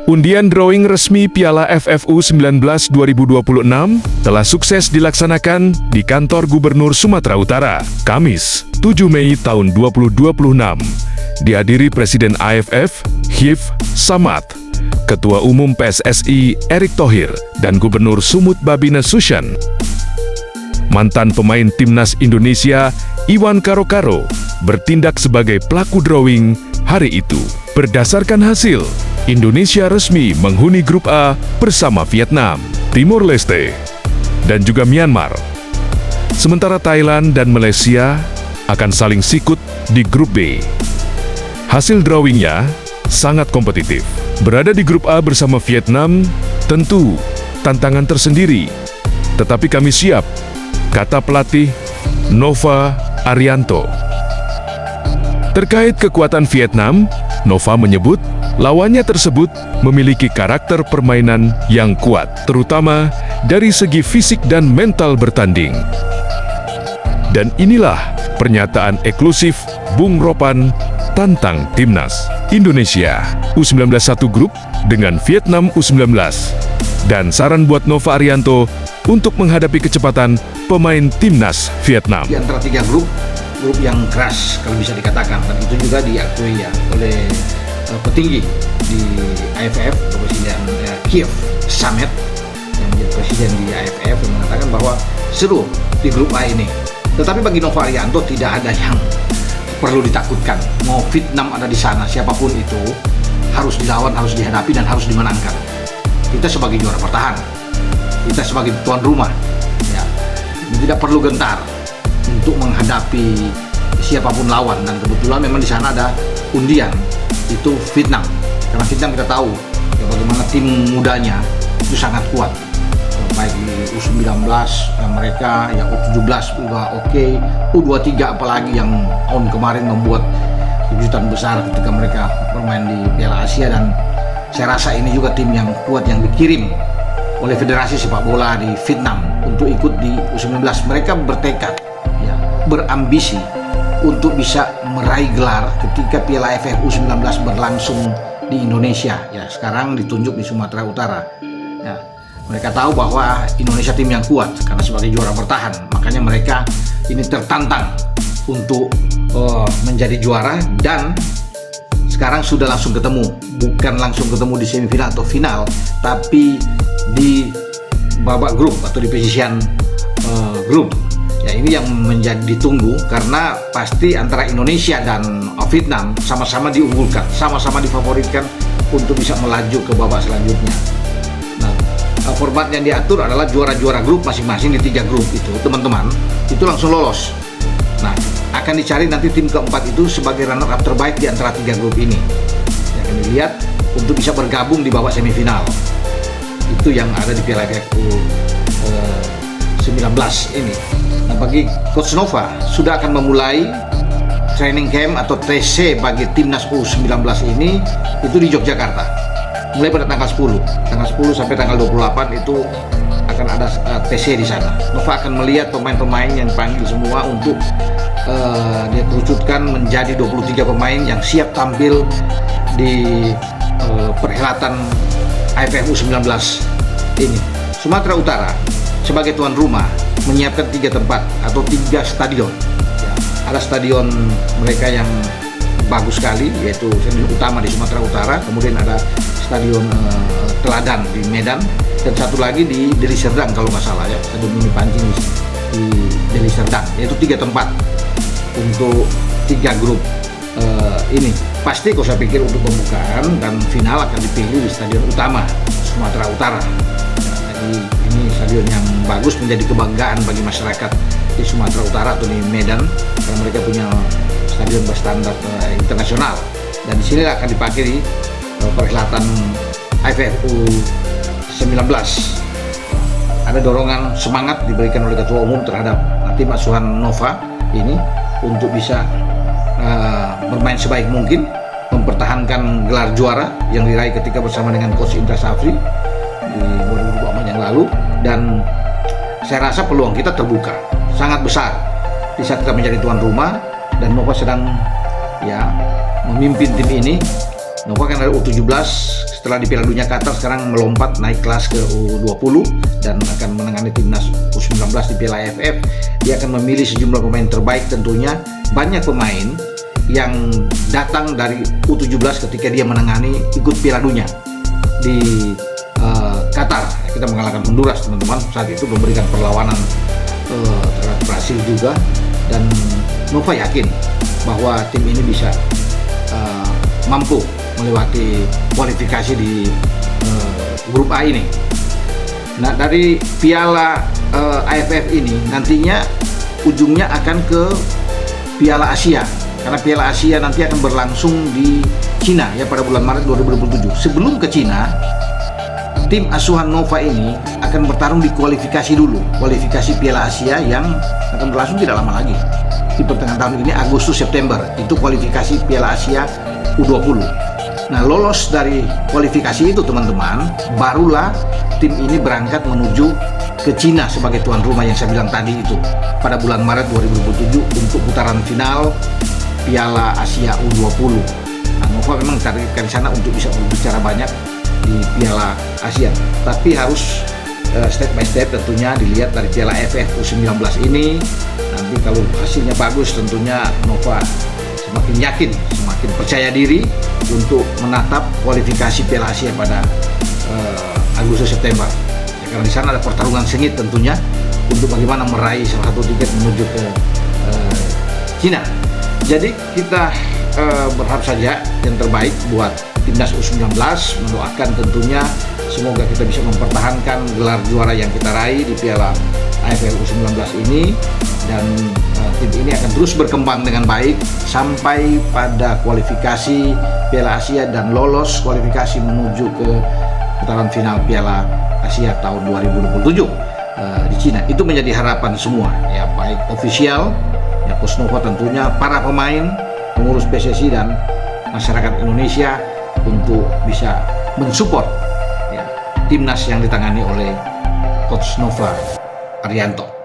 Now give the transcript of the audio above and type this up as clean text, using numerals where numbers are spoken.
Undian drawing resmi Piala FFU 19 2026 telah sukses dilaksanakan di kantor Gubernur Sumatera Utara, Kamis, 7 Mei tahun 2026. Dihadiri Presiden AFF, Hif Samad, Ketua Umum PSSI Erick Thohir, dan Gubernur Sumut Babina Sushan. Mantan pemain Timnas Indonesia, Iwan Karokaro, bertindak sebagai pelaku drawing hari itu. Berdasarkan hasil, Indonesia resmi menghuni Grup A bersama Vietnam, Timor Leste, dan juga Myanmar. Sementara Thailand dan Malaysia akan saling sikut di Grup B. Hasil drawingnya sangat kompetitif. Berada di Grup A bersama Vietnam tentu tantangan tersendiri, tetapi kami siap, kata pelatih Nova Arianto. Terkait kekuatan Vietnam, Nova menyebut lawannya tersebut memiliki karakter permainan yang kuat, terutama dari segi fisik dan mental bertanding. Dan inilah pernyataan eksklusif Bung Ropan tentang Timnas Indonesia U19 satu grup dengan Vietnam U19. Dan saran buat Nova Arianto untuk menghadapi kecepatan pemain Timnas Vietnam. Di antara tiga grup yang keras kalau bisa dikatakan, dan itu juga diakui ya oleh petinggi di AFF, Presiden Kiev Samet yang menjadi presiden di AFF, yang mengatakan bahwa seru di grup A ini. Tetapi bagi Nova Arianto tidak ada yang perlu ditakutkan. Mau Vietnam ada di sana, siapapun itu harus dilawan, harus dihadapi, dan harus dimenangkan. Kita sebagai juara bertahan, kita sebagai tuan rumah, ya, tidak perlu gentar untuk menghadapi siapapun lawan. Dan kebetulan memang di sana ada undian itu Vietnam, karena Vietnam kita tahu ya, bagaimana tim mudanya itu sangat kuat, baik di U19 mereka, ya U17 juga oke, U23 apalagi yang tahun kemarin membuat kejutan besar ketika mereka bermain di Piala Asia. Dan saya rasa ini juga tim yang kuat yang dikirim oleh Federasi Sepak Bola di Vietnam untuk ikut di U19. Mereka bertekad, ya, berambisi untuk bisa meraih gelar ketika Piala AFF U19 berlangsung di Indonesia. Ya, sekarang ditunjuk di Sumatera Utara. Ya, mereka tahu bahwa Indonesia tim yang kuat karena sebagai juara bertahan, makanya mereka ini tertantang untuk menjadi juara. Dan sekarang sudah langsung ketemu, bukan langsung ketemu di semifinal atau final, tapi di babak grup atau di penyisihan grup. Ya, ini yang menjadi ditunggu, karena pasti antara Indonesia dan Vietnam sama-sama diunggulkan, sama-sama difavoritkan untuk bisa melaju ke babak selanjutnya. Nah, format yang diatur adalah juara-juara grup masing-masing di 3 grup itu, teman-teman, itu langsung lolos. Nah, akan dicari nanti tim keempat itu sebagai runner-up terbaik di antara 3 grup ini. Yang akan dilihat untuk bisa bergabung di babak semifinal. Itu yang ada di Piala AFF 19 ini. Nah, bagi Coach Nova sudah akan memulai training camp atau TC bagi Timnas U19 ini itu di Yogyakarta. Mulai pada tanggal 10 sampai tanggal 28 itu akan ada TC di sana. Nova akan melihat pemain-pemain yang panggil semua untuk dia kerucutkan menjadi 23 pemain yang siap tampil di perhelatan AFF U19 ini. Sumatera Utara sebagai tuan rumah menyiapkan 3 tempat atau 3 stadion. Ya, ada stadion mereka yang bagus sekali, yaitu stadion utama di Sumatera Utara, kemudian ada stadion Teladan di Medan, dan satu lagi di Deli Serdang kalau nggak salah ya, stadion Mini Pancing di Deli Serdang. Yaitu 3 tempat untuk 3 grup ini. Pasti kalau saya pikir untuk pembukaan dan final akan dipilih di stadion utama Sumatera Utara. Jadi ini stadion yang bagus, menjadi kebanggaan bagi masyarakat di Sumatera Utara atau di Medan, karena mereka punya stadion berstandar internasional. Dan di sini akan dipakai di perhelatan AFF U19. Ada dorongan semangat diberikan oleh Ketua Umum terhadap tim asuhan Nova ini untuk bisa bermain sebaik mungkin, mempertahankan gelar juara yang diraih ketika bersama dengan Coach Indra Safri di 2024 yang lalu. Dan saya rasa peluang kita terbuka sangat besar di saat kita menjadi tuan rumah, dan Nova sedang ya memimpin tim ini Nova kan dari U17, setelah di Piala Dunia Qatar sekarang melompat naik kelas ke U20 dan akan menangani timnas U19 di Piala AFF. Dia akan memilih sejumlah pemain terbaik tentunya. Banyak pemain yang datang dari U17 ketika dia menangani ikut Piala Dunia di Qatar. Kita mengalahkan Honduras, teman-teman, saat itu memberikan perlawanan terhadap Brasil juga, dan Nova yakin bahwa tim ini bisa mampu melewati kualifikasi di grup A ini. Nah, dari Piala AFF ini nantinya ujungnya akan ke Piala Asia, karena Piala Asia nanti akan berlangsung di Cina ya pada bulan Maret 2027. Sebelum ke Cina, tim asuhan Nova ini akan bertarung di kualifikasi dulu, kualifikasi Piala Asia yang akan berlangsung tidak lama lagi di pertengahan tahun ini, Agustus September. Itu kualifikasi Piala Asia U20. Nah, lolos dari kualifikasi itu, teman-teman, barulah tim ini berangkat menuju ke Cina sebagai tuan rumah yang saya bilang tadi itu pada bulan Maret 2027 untuk putaran final Piala Asia U20. Nah, Nova memang targetkan di sana untuk bisa berbicara banyak di Piala Asia, tapi harus step by step tentunya dilihat dari Piala AFF U19 ini. Nanti kalau hasilnya bagus tentunya Nova semakin yakin, semakin percaya diri untuk menatap kualifikasi Piala Asia pada Agustus September. Ya, karena di sana ada pertarungan sengit tentunya untuk bagaimana meraih salah satu tiket menuju ke Cina. Jadi kita berharap saja yang terbaik buat timnas U19, mendoakan tentunya semoga kita bisa mempertahankan gelar juara yang kita raih di Piala AFF U19 ini, dan tim ini akan terus berkembang dengan baik sampai pada kualifikasi Piala Asia dan lolos kualifikasi menuju ke putaran final Piala Asia tahun 2027 di Cina. Itu menjadi harapan semua ya, baik ofisial ya, Coach Nova tentunya, para pemain, pengurus PSSI dan masyarakat Indonesia untuk bisa mensupport ya, timnas yang ditangani oleh Coach Nova Arianto.